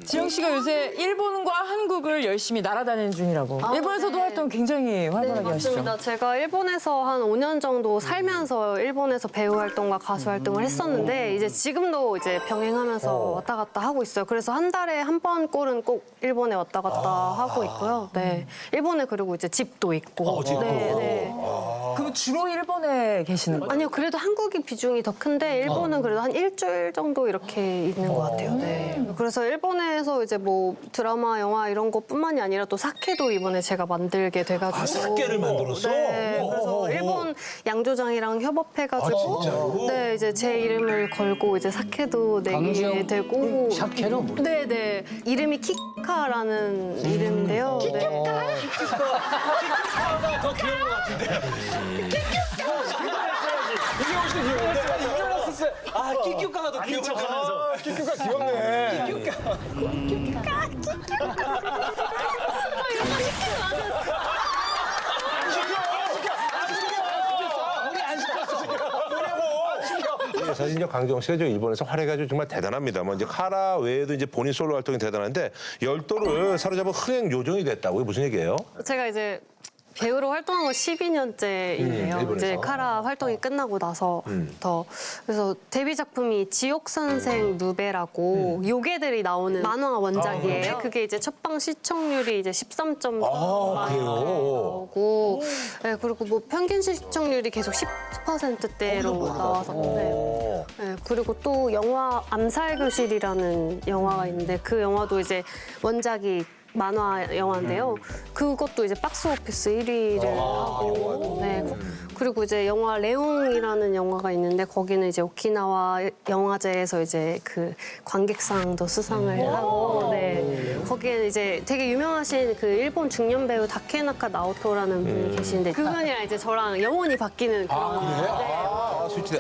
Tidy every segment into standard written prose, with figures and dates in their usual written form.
지영 씨가 요새 일본과 한국을 열심히 날아다니는 중이라고. 일본에서도 네. 활동 굉장히 활발하게 하시죠. 맞습니다. 제가 일본에서 한 5년 정도 살면서 일본에서 배우 활동과 가수 활동을 했었는데 이제 지금도 이제 병행하면서 왔다 갔다 하고 있어요. 그래서 한 달에 한 번 꼴은 꼭 일본에 왔다 갔다 하고 있고요. 네. 일본에 그리고 이제 집도 있고. 집도. 네, 네. 그럼 주로 일본에 계시는 거예요? 아니요, 그래도 한국이 비중이 더 큰데 일본은 그래도 한 일주일 정도 이렇게 있는 것 같아요. 네. 그래서 일본에서 이제 뭐 드라마, 영화 이런 것뿐만이 아니라 또 사케도 이번에 제가 만들게 돼가지고. 사케를 만들었어? 네. 그래서 일본 양조장이랑 협업해가지고. 진짜로? 네, 이제 제 이름을 걸고 이제 사케도 내게 되고. 샤케로 뭐? 네네. 이름이 키카라는 이름인데요. 네. 키카가 더 귀여운 것 같은데. 아, 키큐카가 더 귀여운 것 같아서. 키큐가 귀엽네. 사실 이제 강정 씨가 좀 일본에서 활약이 정말 대단합니다. 뭐 이제 카라 외에도 이제 본인 솔로 활동이 대단한데 열도를 사로잡은 흥행 요정이 됐다고요? 무슨 얘기예요? 제가 이제 배우로 활동한 건 12년째인데요. 일본에서. 이제 카라 활동이 끝나고 나서부터. 그래서 데뷔 작품이 지옥 선생 누베라고 요괴들이 나오는 만화 원작이에요. 그게 이제 첫방 시청률이 이제 13.4만 나오고, 네, 그리고 뭐 평균 시청률이 계속 10%대로 나와서. 네. 네, 그리고 또 영화 암살교실이라는 영화가 있는데 그 영화도 이제 원작이 만화 영화인데요. 그것도 이제 박스 오피스 1위를 하고, 네. 그리고 이제 영화 레옹이라는 영화가 있는데 거기는 이제 오키나와 영화제에서 이제 그 관객상도 수상을 하고, 네. 거기에는 이제 되게 유명하신 그 일본 중년 배우 다케나카 나오토라는 분이 계시는데 그분이랑 이제 저랑 영혼이 바뀌는 그런. 스위치.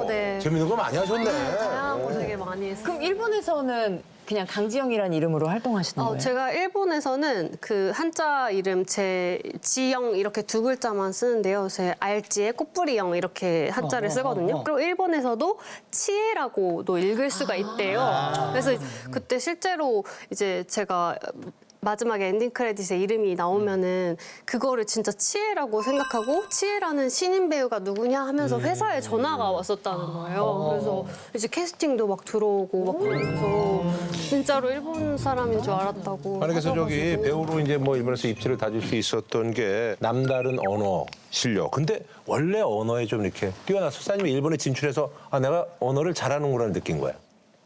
네. 재밌는 거 많이 하셨네. 다양한 거 되게 많이 했어요. 그럼 일본에서는 그냥 강지영이라는 이름으로 활동하시는 거예요? 제가 일본에서는 그 한자 이름 제 지영 이렇게 두 글자만 쓰는데요. 제 알지에 꽃뿌리영 이렇게 한자를 쓰거든요. 그리고 일본에서도 치에라고도 읽을 수가 있대요. 그래서 그때 실제로 이제 제가 마지막에 엔딩 크레딧에 이름이 나오면은 그거를 진짜 치에라고 생각하고 치에라는 신인 배우가 누구냐 하면서 회사에 전화가 왔었다는 거예요. 그래서 이제 캐스팅도 막 들어오고 막 그러면서 진짜로 일본 사람인 줄 알았다고. 아니 그래서 저기 하셔가지고. 배우로 이제 뭐 일본에서 입지를 다질 수 있었던 게 남다른 언어 실력. 근데 원래 언어에 좀 이렇게 뛰어났었어? 아니면 일본에 진출해서 아 내가 언어를 잘하는구나 느낀 거야?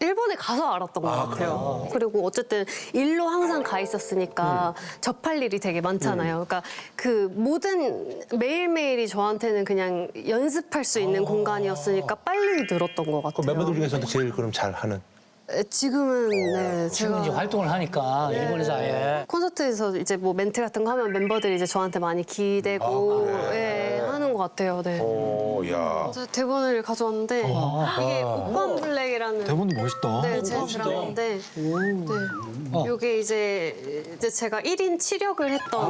일본에 가서 알았던 것 같아요. 그리고 어쨌든 일로 항상 가 있었으니까 접할 일이 되게 많잖아요. 그러니까 그 모든 매일매일이 저한테는 그냥 연습할 수 있는 공간이었으니까 빨리 늘었던 것 그 같아요. 멤버들 중에서도 제일 그럼 잘하는? 지금은 네, 지금 이제 제가 활동을 하니까 일본에서 아예. 콘서트에서 이제 뭐 멘트 같은 거 하면 멤버들이 이제 저한테 많이 기대고 예, 하는 것 같아요. 네. 오, 야. 제가 대본을 가져왔는데 이게 오빤 블랙이라는 대본도 멋있다. 네, 제 드라마인데 네. 이게 이제 제가 1인 7역을 했던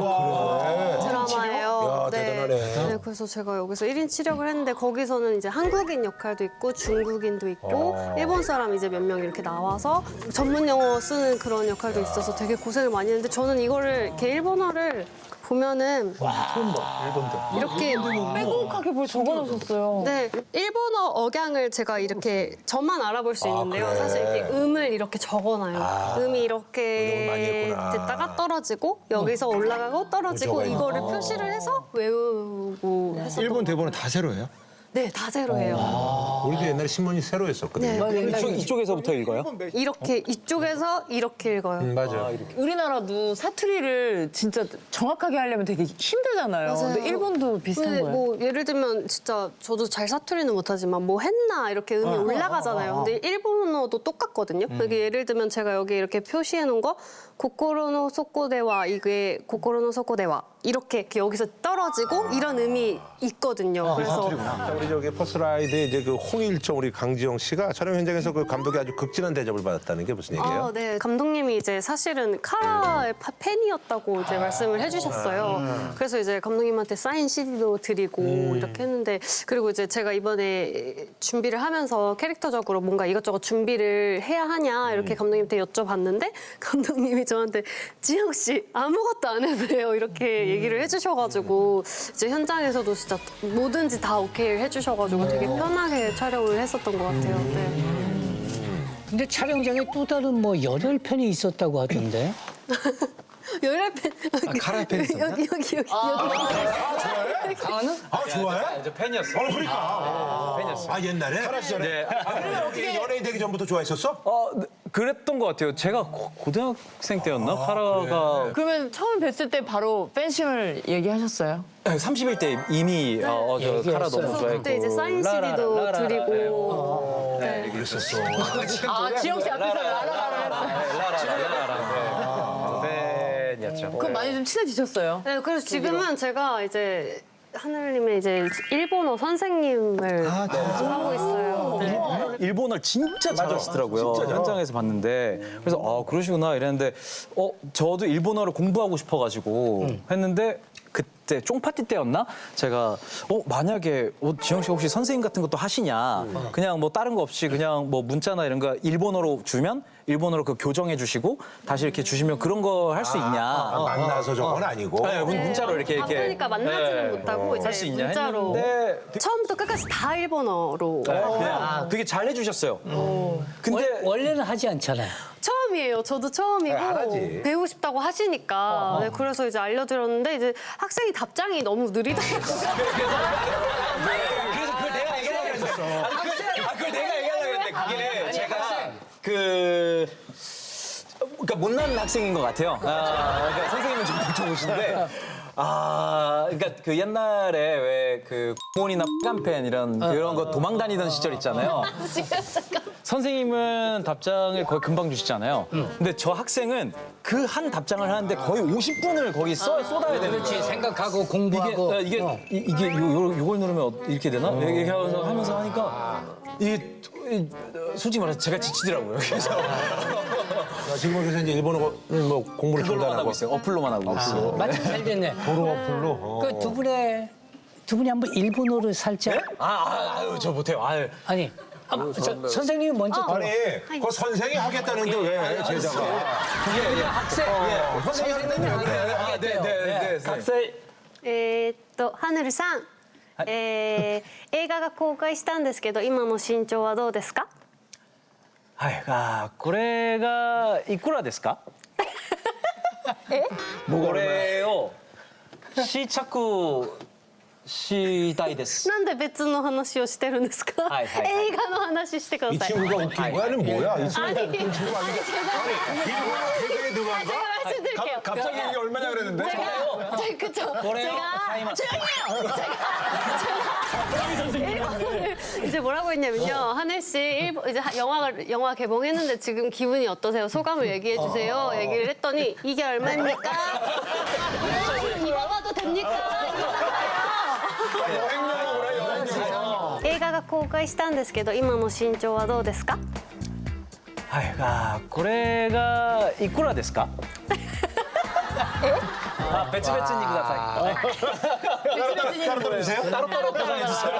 드라마예요. 야, 대단하네. 네, 그래서 제가 여기서 1인 7역을 했는데 거기서는 이제 한국인 역할도 있고 중국인도 있고 일본 사람 이제 몇 명 이렇게 나와서 전문 영어 쓰는 그런 역할도 있어서 되게 고생을 많이 했는데 저는 이거를 이렇게 일본어를 보면은 이렇게 빼곡하게 뭘 적어놓으셨어요. 네, 일본어 억양을 제가 이렇게 저만 알아볼 수 있는데요. 그래. 사실 이렇게 음을 이렇게 적어놔요. 음이 운동을 많이 이렇게 했구나. 됐다가 떨어지고 여기서 올라가고 떨어지고 적어요. 이거를 표시를 해서 외우고 했었던 일본 것 대본은 다 새로예요? 네, 다 제로예요. 우리도 옛날에 신문이 새로 했었거든요. 네. 이쪽에서부터 읽어요? 이렇게 이쪽에서 이렇게 읽어요. 맞아. 우리나라도 사투리를 진짜 정확하게 하려면 되게 힘들잖아요. 맞아요. 근데 일본도 비슷한 근데 거예요. 뭐 예를 들면 진짜 저도 잘 사투리는 못하지만 뭐 했나 이렇게 음이 올라가잖아요. 근데 일본어도 똑같거든요. 이게 예를 들면 제가 여기 이렇게 표시해 놓은 거 고코로노 소코데와 이게 고코로노 소코데와 이렇게 여기서 떨어지고 이런 의미 있거든요. 그래서 자, 우리 저기 퍼스라이드의 이제 그 홍일정 우리 강지영 씨가 촬영 현장에서 그 감독이 아주 극진한 대접을 받았다는 게 무슨 얘기예요? 네. 감독님이 이제 사실은 카라의 팬이었다고 이제 말씀을 해주셨어요. 그래서 이제 감독님한테 사인 CD도 드리고 이렇게 했는데 그리고 이제 제가 이번에 준비를 하면서 캐릭터적으로 뭔가 이것저것 준비를 해야 하냐 이렇게 감독님한테 여쭤봤는데 감독님이 저한테 지영 씨 아무것도 안 해도 돼요 이렇게 얘기를 해주셔가지고 이제 현장에서도 진짜 뭐든지 다 오케이를 해주셔가지고 되게 편하게 촬영을 했었던 것 같아요. 네. 근데 촬영장에 또 다른 뭐 열혈팬이 있었다고 하던데. 열혈팬 카라팬 있었나? 여기 아 좋아해? 저 팬이었어. 그러니까. 팬이었어. 아 옛날에? 카라 시절에? 네. 어떻게 연예인 되기 전부터 좋아했었어? 네, 그랬던 것 같아요. 제가 고등학생 때였나? 카라가 그러면 처음 뵀을 때 바로 팬심을 얘기하셨어요? 30일 때 이미 저 카라 너무 그래서 좋아했고. 그때 이제 사인 CD도 드리고 네. 그랬었어. 아, 지영 씨 앞에서 라라라. 팬이었죠. 그럼 많이 좀 친해지셨어요? 네, 그래서 지금은 제가 이제 하늘님의 이제 일본어 선생님을 하고 있어요. 네. 일본어를 진짜 잘하시더라고요. 현장에서 봤는데 그래서 그러시구나 이랬는데 저도 일본어를 공부하고 싶어가지고 했는데 그때 쫑파티 때였나? 제가 만약에 지영 씨 혹시 선생님 같은 것도 하시냐? 그냥 뭐 다른 거 없이 그냥 뭐 문자나 이런 거 일본어로 주면 일본어로 그 교정해 주시고 다시 이렇게 주시면 그런 거 할 수 있냐? 만나서 저건 아니고. 네, 문자로 이렇게 바쁘니까 만나지는 못하고 할 이제 수 있냐 문자로 했는데 처음부터 끝까지 다 일본어로 그냥 되게 잘 해주셨어요. 근데 원래는 하지 않잖아요. 처음이에요. 저도 처음이고 안 하지. 배우고 싶다고 하시니까 네, 그래서 이제 알려드렸는데 이제 학생이 답장이 너무 느리더라고요. 그래서 그걸 내가 얘기하려고 했어. 그걸 내가 얘기하려고 했는데 그게 제가 그러니까 못난 학생인 것 같아요. 그러니까 선생님은 좀 좋으신데. 그러니까 그 옛날에 왜 그 공원이나 깜팬 이런 그런 거 도망 다니던 시절 있잖아요. 선생님은 답장을 거의 금방 주시잖아요. 근데 저 학생은 그 한 답장을 하는데 거의 50분을 거기 쏟아야 되는 그렇지. 거예요. 생각하고 공부하고. 이게 요걸 누르면 이렇게 되나? 이렇게 하면서 하니까 이게 솔직히 말해서 제가 지치더라고요. 그래서 지금 그래서 이제 일본어를 뭐 공부를 그걸로만 하고 중단하고. 있어요. 어플로만 하고 있어요. 마침 잘 됐네. 도로 어플로. 그 두 분이 한번 일본어를 살짝. 저 못해요. 아니, 선생님이 먼저 들어. 아니, 그 선생이 하겠다는데 왜 제자가? 학생. 선생이 하겠다는데 왜? 네. 학생. ハヌルさん、映画が公開したんですけど今の身長はどうですか？はい。これがいくらですか？これを試着したいです。なんで別の話をしてるんですか？はいはいはい映画の話してくだ 이 さい。 친구가 웃긴 거야? 아니면 뭐야? 이 친구가 아니, 웃긴 친구가 아니야? 세상에 누가 한 거야? 제가 말씀드릴게요. 갑자기 이게 얼마나 그랬는데? 그쵸. 그래요? 제가 조용히요. 제가 일본을 이제 뭐라고 했냐면요. 하늘 씨 이제 영화 개봉했는데 지금 기분이 어떠세요? 소감을 얘기해 주세요. 얘기를 했더니 이게 얼마입니까? 입어봐도 됩니까? 映画が公開したんですけど今の身長はどうですか？はい。これがいくらですか？別々にください。 따로 주세요? 따로따로 포장해 주세요.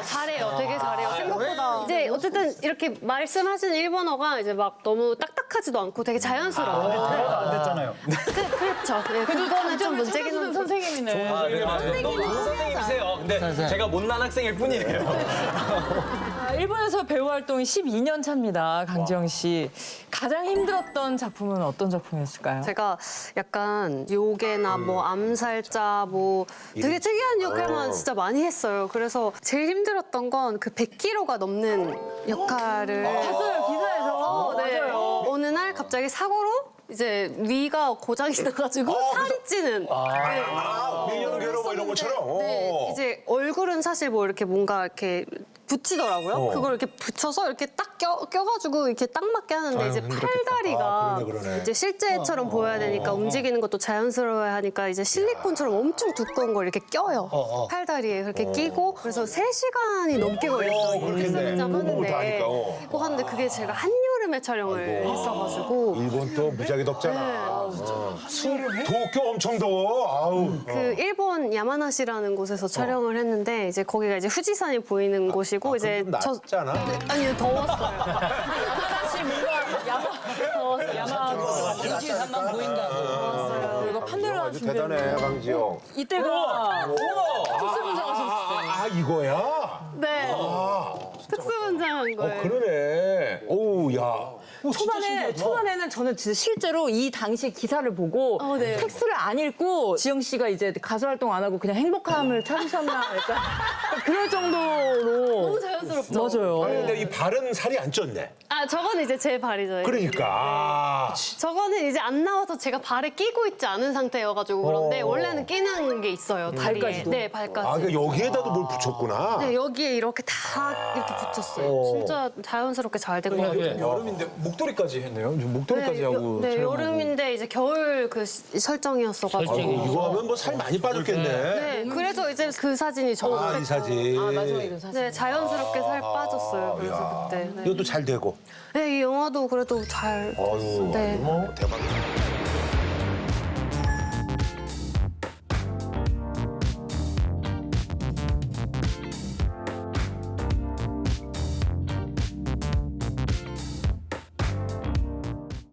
잘해요. 되게 잘해요. 생각보다. 이제 어쨌든 이렇게 말씀하신 일본어가 이제 막 너무 딱딱하지도 않고 되게 자연스러워요. 안 됐잖아요. 그렇죠. 네, 그거는 좀 문제긴 한데. 선생님이네. 너무 선생님이세요. 근데 제가 못난 학생일 뿐이에요. 일본에서 배우 활동이 12년 차입니다. 강지영 씨. 가장 힘들었던 작품은 어떤 작품이었을까요? 제가 약간 요괴나 뭐 암살자 뭐 되게 특이한 역할만 진짜 많이 했어요. 그래서 제일 힘들었던 건 그 100kg가 넘는 역할을 봤어요, 기사에서. 네. 맞아요. 어느 날 갑자기 사고로 이제 위가 고장이 나가지고 살이 찌는. 밀연계로 뭐 이런 것처럼. 네, 이제 얼굴은 사실 뭐 이렇게 뭔가 이렇게 붙이더라고요. 그걸 이렇게 붙여서 이렇게 딱 껴가지고 이렇게 딱 맞게 하는데 이제 힘들었겠다. 팔다리가 아, 그러네. 이제 실제처럼 보여야 되니까 움직이는 것도 자연스러워야 하니까 이제 실리콘처럼 엄청 두꺼운 걸 이렇게 껴요. 팔다리에 그렇게 끼고 그래서 3시간이 넘게 걸렸어요. 이렇게 그걸 수영장 다 하는데. 하니까, 그거 하는데 그게 제가 한여름에 촬영을 했어가지고 일본 또 무지하게 덥잖아. 도쿄 엄청 더워. 아우. 그 일본 야마나시라는 곳에서 촬영을 했는데 이제 거기가 이제 후지산이 보이는 곳이고 이제 좀 낫잖아. 아니요 더웠어요. 사실 뭔가 야마 후지산만 보인다고. 이거 판넬라 아주 대단해, 강지영. 이때가 특수분장 하셨어요. 아, 이거야? 네. 특수분장한 거예요. 그러네. 오우, 야. 초반에는 저는 진짜 실제로 이 당시 기사를 보고 네. 텍스트를 안 읽고 지영 씨가 이제 가수 활동 안 하고 그냥 행복함을 찾으셨나 약간 그럴 정도로 너무 자연스럽죠. 맞아요. 근데 이 발은 살이 안 쪘네. 아 저거는 이제 제 발이죠. 그러니까. 저거는 이제 안 나와서 제가 발에 끼고 있지 않은 상태여가지고 그런데 원래는 끼는 게 있어요. 다리에. 발까지도? 네, 발까지. 아, 그러니까 여기에다도 뭘 붙였구나. 네, 여기에 이렇게 다 이렇게 붙였어요. 진짜 자연스럽게 잘 된 것 같아요. 여름인데 목도리까지 했네요. 목도리까지 하고. 네, 촬영하고. 여름인데 이제 겨울 그 설정이었어가지고. 이거 하면 뭐 살 많이 빠졌겠네. 네, 그래서 이제 그 사진이 저. 아, 이 사진. 마지막에 그 사진. 네, 자연스럽게 살 빠졌어요. 그래서 그때. 네. 이것도 잘 되고. 네, 이 영화도 그래도 잘. 아유, 네. 뭐 대박.